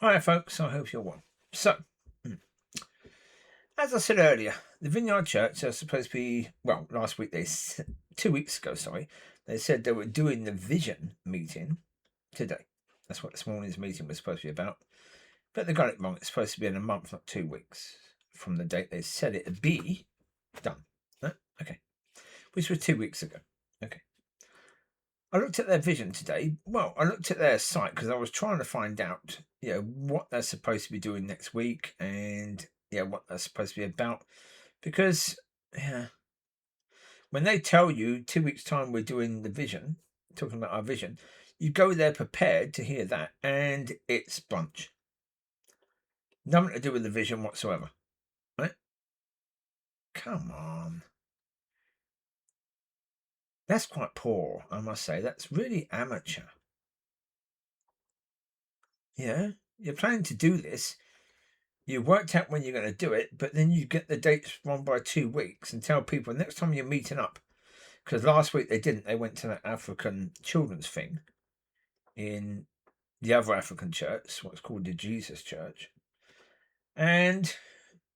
Hi folks, I hope you're well. So, as I said earlier, the Vineyard Church are supposed to be, well, last week, 2 weeks ago, sorry, they said they were doing the vision meeting today. That's what this morning's meeting was supposed to be about. But they got it wrong. It's supposed to be in a month, not 2 weeks, from the date they said it would be done. Okay. Which was 2 weeks ago. Okay. I looked at their vision today. Well, I looked at their site because I was trying to find out, what they're supposed to be doing next week and what they're supposed to be about. Because when they tell you 2 weeks' time we're doing the vision, talking about our vision, you go there prepared to hear that, and it's brunch. Nothing to do with the vision whatsoever. Right? Come on. That's quite poor, I must say. That's really amateur. Yeah, you're planning to do this. You worked out when you're going to do it, but then you get the dates wrong by 2 weeks and tell people next time you're meeting up. Because last week they didn't. They went to that African children's thing in the other African church, what's called the Jesus Church. And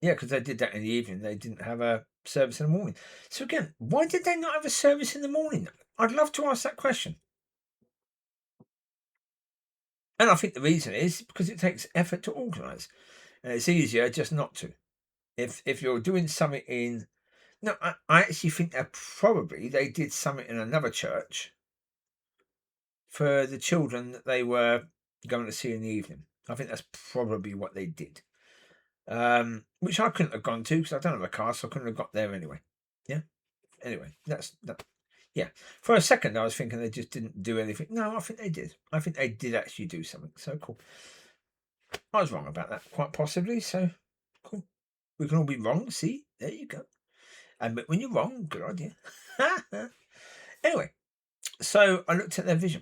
because they did that in the evening. They didn't have a service in the morning. So again, why did they not have a service in the morning? I'd love to ask that question. And I think the reason is because it takes effort to organise. And it's easier just not to. If you're doing something in... No, I actually think that probably they did something in another church for the children that they were going to see in the evening. I think that's probably what they did. Which I couldn't have gone to because I don't have a car, so I couldn't have got there anyway. Yeah. Anyway, that's that. Yeah. For a second, I was thinking they just didn't do anything. No, I think they did. I think they did actually do something. So cool. I was wrong about that, quite possibly. So cool. We can all be wrong. See, there you go. Admit when you're wrong. Good idea. Anyway, so I looked at their vision,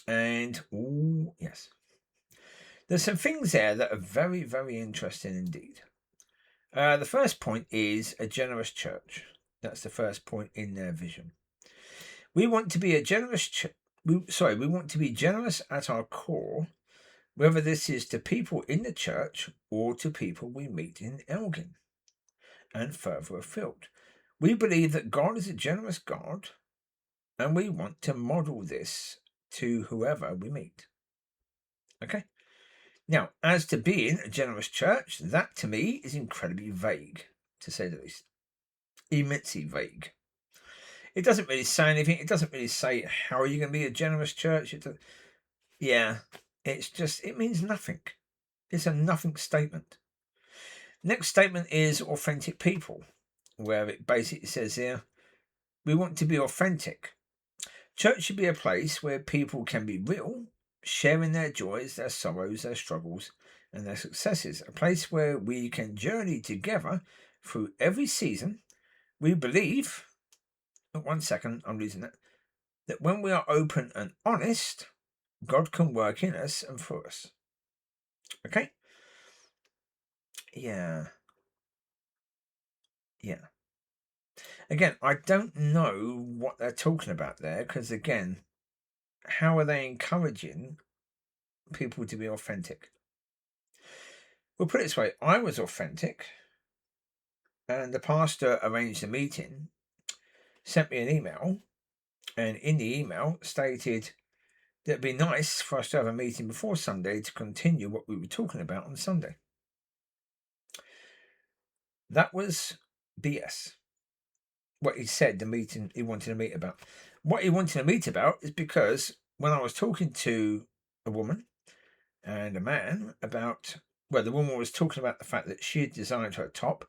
and yes, there's some things there that are very, very interesting indeed. The first point is a generous church. That's the first point in their vision. We want to be a generous we want to be generous at our core, whether this is to people in the church or to people we meet in Elgin and further afield. We believe that God is a generous God, and we want to model this to whoever we meet. Okay? Now, as to being a generous church, that to me is incredibly vague, to say the least. Immensely vague. It doesn't really say anything. It doesn't really say how are you going to be a generous church. It means nothing. It's a nothing statement. Next statement is authentic people, where it basically says here, we want to be authentic. Church should be a place where people can be real, sharing their joys, their sorrows, their struggles, and their successes. A place where we can journey together through every season. We believe, one second, I'm losing that when we are open and honest, God can work in us and through us. Okay? Yeah. Again, I don't know what they're talking about there, because again, how are they encouraging people to be authentic? We'll put it this way. I was authentic, and the pastor arranged a meeting, sent me an email, and in the email stated that it'd be nice for us to have a meeting before Sunday to continue what we were talking about on Sunday. That was BS. What he said, the meeting he wanted to meet about. What he wanted to meet about is because when I was talking to a woman and a man about, the woman was talking about the fact that she had designed her top.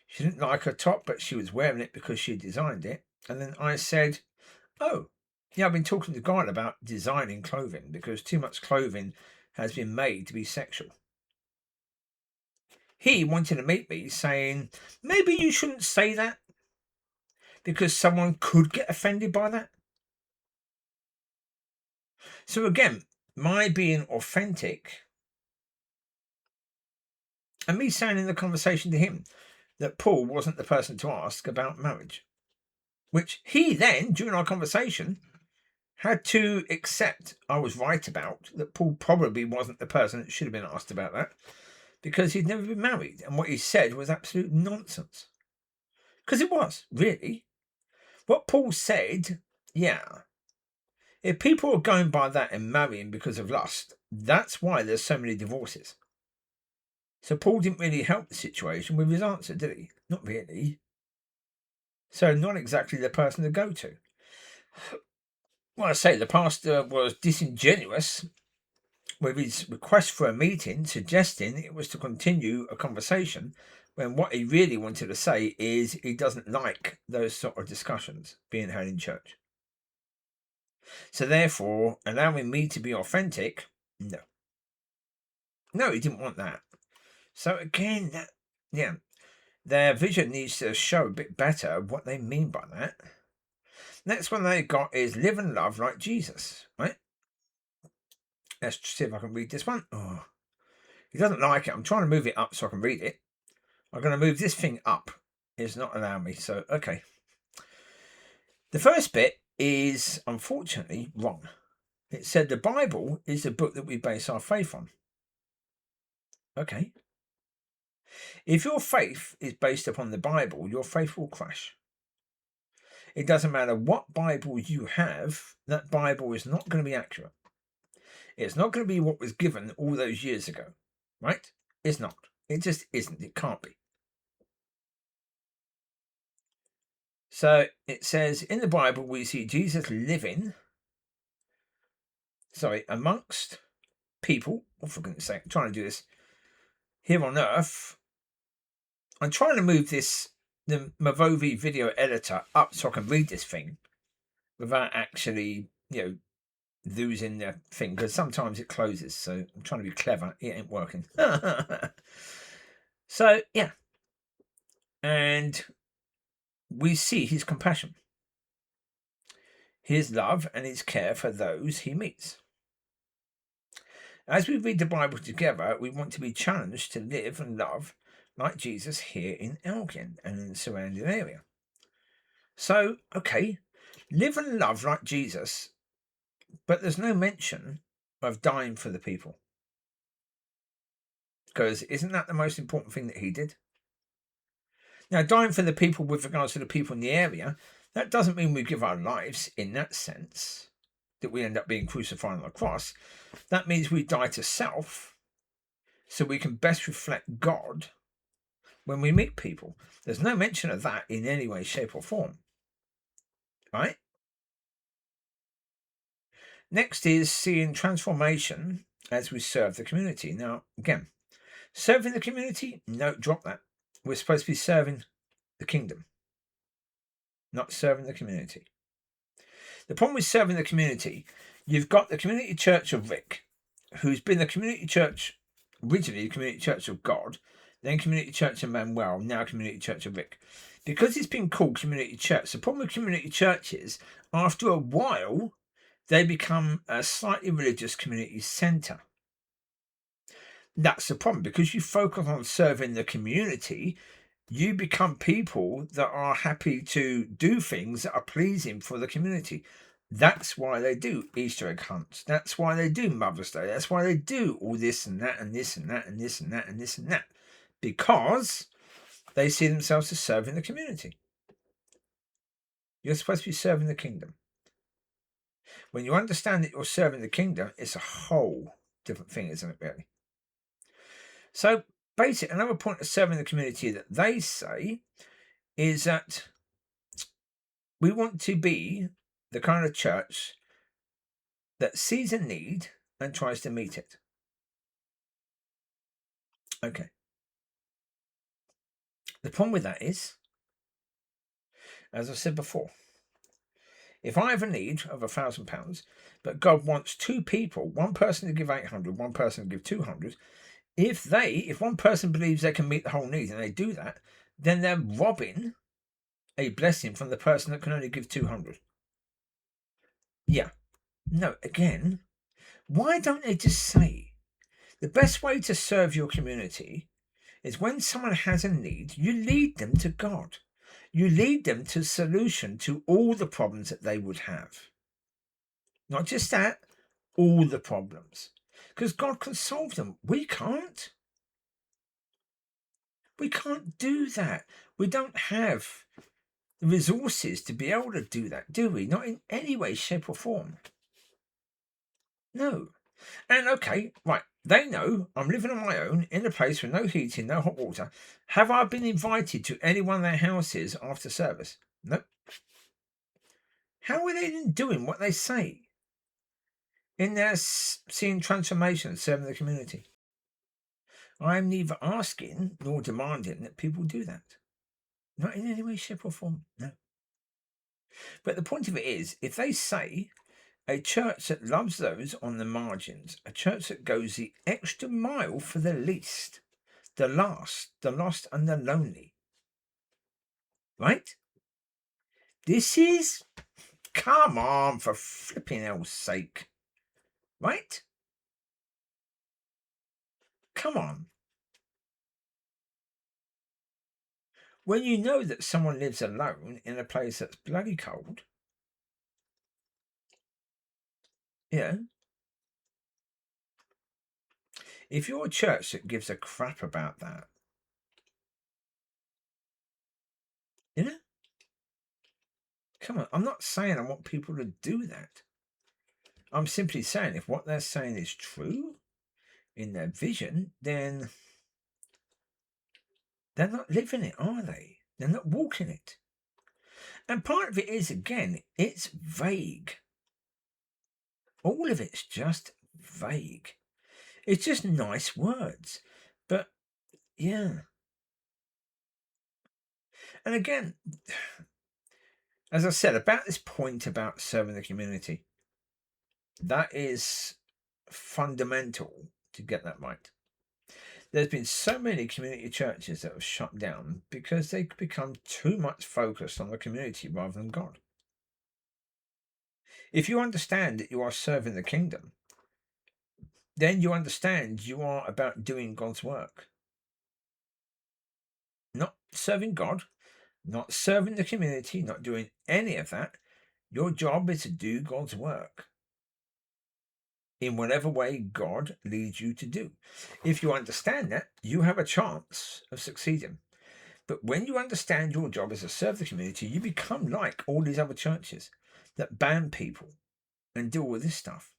She didn't like her top, but she was wearing it because she had designed it. And then I said, oh, yeah, I've been talking to God about designing clothing because too much clothing has been made to be sexual. He wanted to meet me saying, maybe you shouldn't say that because someone could get offended by that. So again, my being authentic and me saying in the conversation to him that Paul wasn't the person to ask about marriage, which he then, during our conversation, had to accept I was right about that Paul probably wasn't the person that should have been asked about that, because he'd never been married, and what he said was absolute nonsense. Because it was, really. What Paul said, yeah. If people are going by that and marrying because of lust, that's why there's so many divorces. So Paul didn't really help the situation with his answer, did he? Not really. So not exactly the person to go to. Well, I say the pastor was disingenuous with his request for a meeting, suggesting it was to continue a conversation, when what he really wanted to say is he doesn't like those sort of discussions being held in church. So therefore, allowing me to be authentic, no. No, he didn't want that. So again, their vision needs to show a bit better what they mean by that. Next one they got is live and love like Jesus, right? Let's see if I can read this one. Oh, he doesn't like it. I'm trying to move it up so I can read it. I'm going to move this thing up. It's not allowing me, so okay. The first bit is unfortunately wrong. It said the Bible is the book that we base our faith on. Okay. If your faith is based upon the Bible, your faith will crash. It doesn't matter what Bible you have, that Bible is not going to be accurate. It's not going to be what was given all those years ago, right? It's not. It just isn't. It can't be. So it says in the Bible, we see Jesus living, amongst people. Oh, for goodness sake, I'm trying to do this here on earth. I'm trying to move the Mavovi video editor up so I can read this thing without actually, losing the thing, because sometimes it closes. So I'm trying to be clever. It ain't working. So, yeah. And we see his compassion, his love, and his care for those he meets. As we read the Bible together, we want to be challenged to live and love like Jesus here in Elgin and in the surrounding area. So, okay, live and love like Jesus, but there's no mention of dying for the people. Because isn't that the most important thing that he did? Now, dying for the people with regards to the people in the area, that doesn't mean we give our lives in that sense, that we end up being crucified on the cross. That means we die to self so we can best reflect God when we meet people. There's no mention of that in any way, shape, or form. Right? Next is seeing transformation as we serve the community. Now, again, serving the community, no, drop that. We're supposed to be serving the kingdom, not serving the community. The problem with serving the community, you've got the Community Church of Rick, who's been the community church, originally the Community Church of God, then Community Church of Manuel, now Community Church of Rick. Because it's been called Community Church, the problem with community churches, after a while, they become a slightly religious community centre. That's the problem. Because you focus on serving the community, you become people that are happy to do things that are pleasing for the community. That's why they do Easter egg hunts. That's why they do Mother's Day. That's why they do all this and that and this and that and this and that and this and that. Because they see themselves as serving the community. You're supposed to be serving the kingdom. When you understand that you're serving the kingdom, it's a whole different thing, isn't it, really? So, basically, another point of serving the community that they say is that we want to be the kind of church that sees a need and tries to meet it. Okay. The problem with that is, as I said before, if I have a need of £1,000, but God wants two people, one person to give 800, one person to give 200, if one person believes they can meet the whole need and they do that, then they're robbing a blessing from the person that can only give 200. Yeah. No, again, why don't they just say the best way to serve your community is when someone has a need, you lead them to God. You lead them to solution to all the problems that they would have. Not just that, all the problems. Because God can solve them. We can't. We can't do that. We don't have the resources to be able to do that, do we? Not in any way, shape, or form. No. And okay, right. They know I'm living on my own in a place with no heating, no hot water. Have I been invited to any one of their houses after service? No. How are they then doing what they say? In their seeing transformation, serving the community. I'm neither asking nor demanding that people do that. Not in any way, shape, or form. No. But the point of it is, if they say a church that loves those on the margins, a church that goes the extra mile for the least, the last, the lost, and the lonely, right? This is, come on, for flipping hell's sake, right? Come on. When you know that someone lives alone in a place that's bloody cold, yeah. If you're a church that gives a crap about that, you know, come on. I'm not saying I want people to do that. I'm simply saying if what they're saying is true in their vision, then they're not living it, are they? They're not walking it. And part of it is, again, it's vague. All of it's just vague. It's just nice words. But yeah. And again, as I said, about this point about serving the community, that is fundamental to get that right. There's been so many community churches that have shut down because they become too much focused on the community rather than God. If you understand that you are serving the kingdom, then you understand you are about doing God's work. Not serving God, not serving the community, not doing any of that. Your job is to do God's work in whatever way God leads you to do. If you understand that, you have a chance of succeeding. But when you understand your job is to serve the community, you become like all these other churches that ban people and do all this stuff.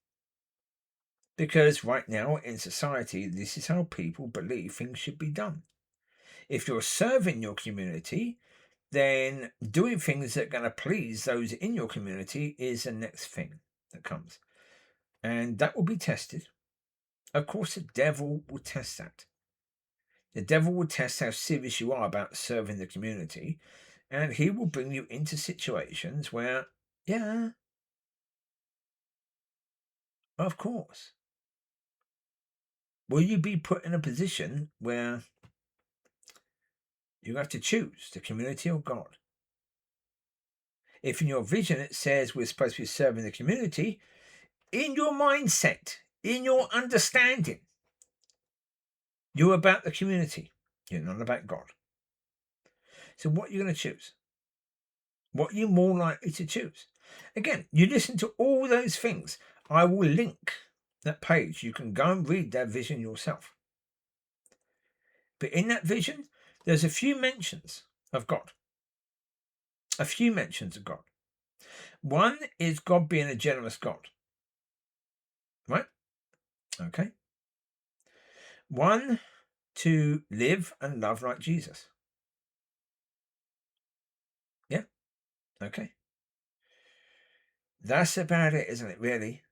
Because right now in society, this is how people believe things should be done. If you're serving your community, then doing things that are going to please those in your community is the next thing that comes. And that will be tested. Of course, the devil will test that. The devil will test how serious you are about serving the community, and he will bring you into situations where, yeah, of course. Will you be put in a position where you have to choose the community or God? If in your vision it says we're supposed to be serving the community, in your mindset, in your understanding, you're about the community. You're not about God. So what are you going to choose? What are you more likely to choose? Again, you listen to all those things. I will link that page. You can go and read that vision yourself. But in that vision, there's a few mentions of God. A few mentions of God. One is God being a generous God. Right? Okay. One, to live and love like Jesus. Yeah. Okay. That's about it, isn't it, really?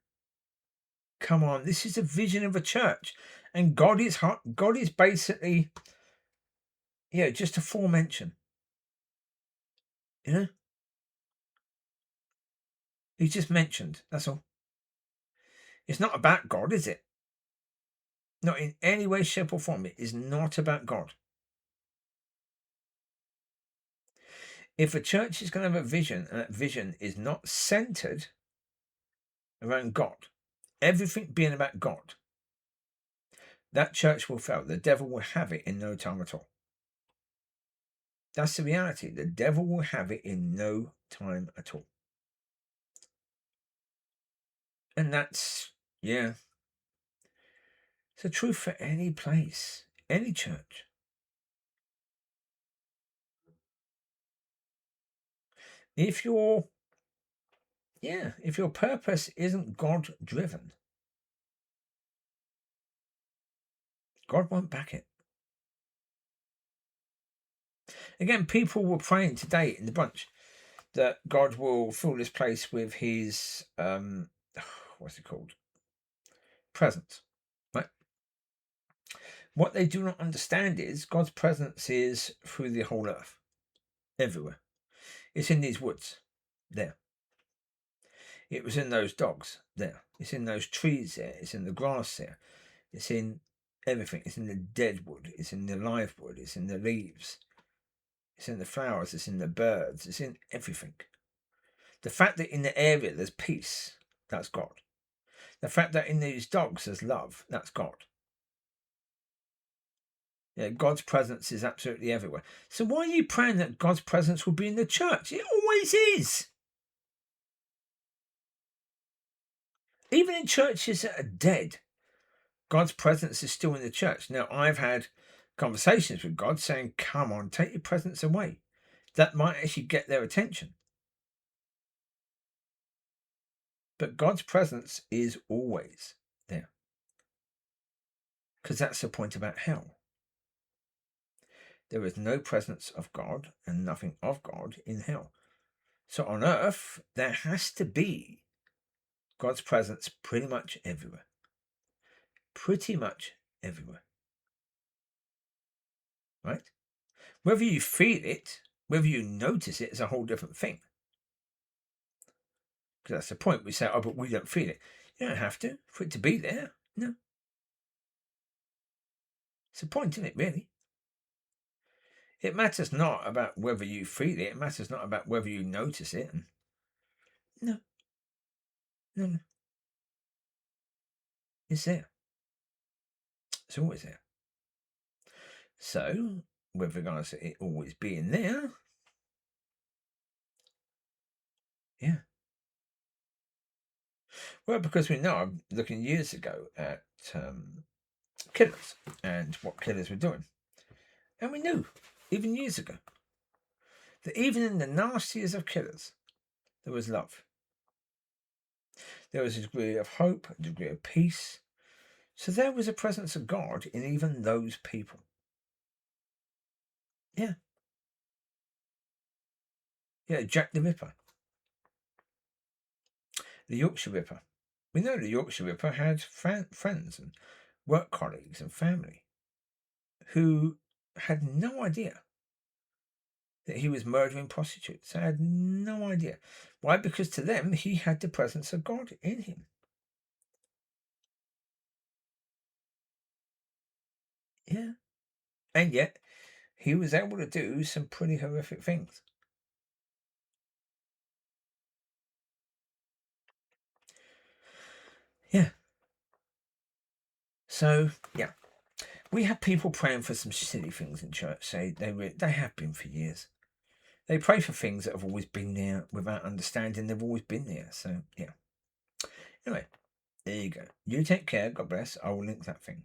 Come on, this is a vision of a church. And God is basically, just a foremention. You know? He's just mentioned. That's all. It's not about God, is it? Not in any way, shape, or form. It is not about God. If a church is going to have a vision, and that vision is not centered around God, everything being about God, that church will fail. The devil will have it in no time at all. That's the reality. The devil will have it in no time at all. And that's, yeah, it's the truth for any place, any church. If your if your purpose isn't God driven, God won't back it. Again, people were praying today in the bunch that God will fill this place with his what's it called? Presence. Right? What they do not understand is God's presence is through the whole earth. Everywhere. It's in these woods. There. It was in those dogs. There. It's in those trees there. It's in the grass there. It's in everything. It's in the dead wood. It's in the live wood. It's in the leaves. It's in the flowers. It's in the birds. It's in everything. The fact that in the area there's peace, that's God. The fact that in these dogs there's love, that's God. Yeah, God's presence is absolutely everywhere. So why are you praying that God's presence will be in the church? It always is. Even in churches that are dead, God's presence is still in the church. Now, I've had conversations with God saying, come on, take your presence away. That might actually get their attention. But God's presence is always there. Because that's the point about hell. There is no presence of God and nothing of God in hell. So on earth, there has to be God's presence pretty much everywhere. Pretty much everywhere. Right? Whether you feel it, whether you notice it is a whole different thing. Because that's the point. We say, oh, but we don't feel it. You don't have to for it to be there. No. It's the point, isn't it, really? It matters not about whether you feel it. It matters not about whether you notice it. No. No. It's there. It's always there. So, with regards to it always being there, yeah. Well, because we know, I'm looking years ago at killers and what killers were doing. And we knew, even years ago, that even in the nastiest of killers, there was love. There was a degree of hope, a degree of peace. So there was a presence of God in even those people. Yeah. Yeah, Jack the Ripper. The Yorkshire Ripper. We know the Yorkshire Ripper had friends and work colleagues and family who had no idea that he was murdering prostitutes. They had no idea. Why? Because to them, he had the presence of God in him. Yeah. And yet, he was able to do some pretty horrific things. Yeah. So, yeah. We have people praying for some silly things in church. They have been for years. They pray for things that have always been there without understanding they've always been there. So, yeah. Anyway, there you go. You take care. God bless. I will link that thing.